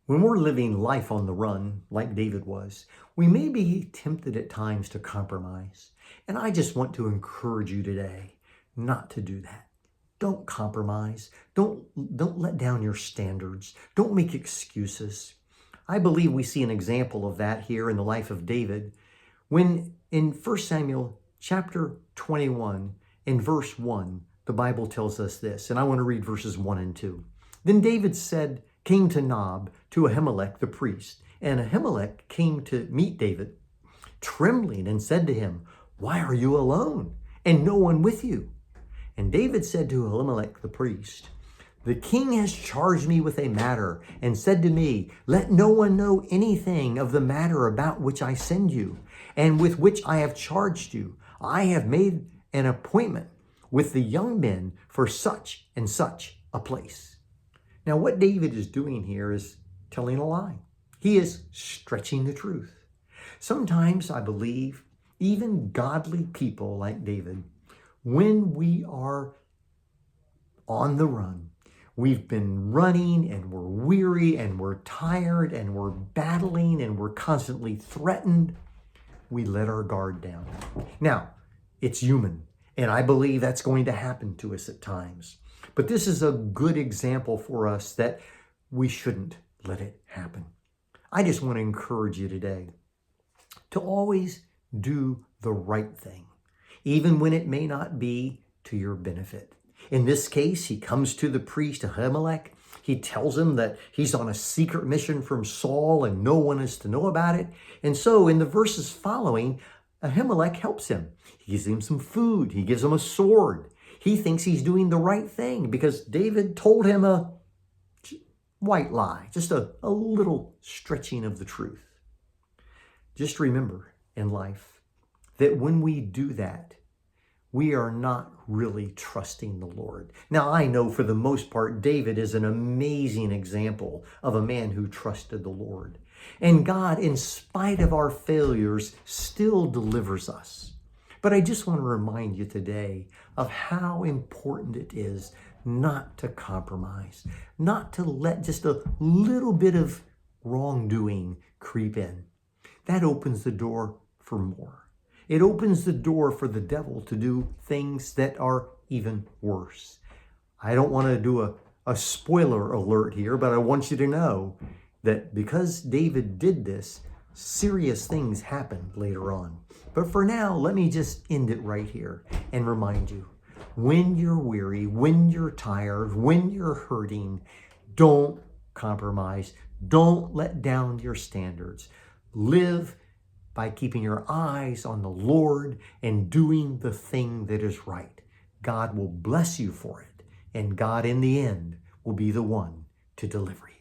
When we're living life on the run, like David was, we may be tempted at times to compromise. And I just want to encourage you today not to do that. Don't compromise. Don't let down your standards. Don't make excuses. I believe we see an example of that here in the life of David when in 1 Samuel chapter 21 in verse 1, the Bible tells us this, and I want to read verses 1 and 2. Then David came to Nob, to Ahimelech the priest, and Ahimelech came to meet David, trembling, and said to him, "Why are you alone, and no one with you?" And David said to Ahimelech the priest, "The king has charged me with a matter, and said to me, 'Let no one know anything of the matter about which I send you, and with which I have charged you. I have made an appointment with the young men for such and such a place.'" Now, what David is doing here is telling a lie. He is stretching the truth. Sometimes I believe even godly people like David, when we are on the run, we've been running and we're weary and we're tired and we're battling and we're constantly threatened, we let our guard down. Now, it's human, and I believe that's going to happen to us at times. But this is a good example for us that we shouldn't let it happen. I just want to encourage you today to always do the right thing, even when it may not be to your benefit. In this case, he comes to the priest Ahimelech. He tells him that he's on a secret mission from Saul and no one is to know about it. And so in the verses following, Ahimelech helps him. He gives him some food. He gives him a sword. He thinks he's doing the right thing because David told him a white lie, just a little stretching of the truth. Just remember in life that when we do that, we are not really trusting the Lord. Now, I know for the most part, David is an amazing example of a man who trusted the Lord. And God, in spite of our failures, still delivers us. But I just want to remind you today of how important it is not to compromise, not to let just a little bit of wrongdoing creep in. That opens the door for more. It opens the door for the devil to do things that are even worse. I don't want to do a spoiler alert here, but I want you to know that because David did this, serious things happened later on. But for now, let me just end it right here and remind you, when you're weary, when you're tired, when you're hurting, don't compromise. Don't let down your standards. Live by keeping your eyes on the Lord and doing the thing that is right. God will bless you for it, and God in the end will be the one to deliver you.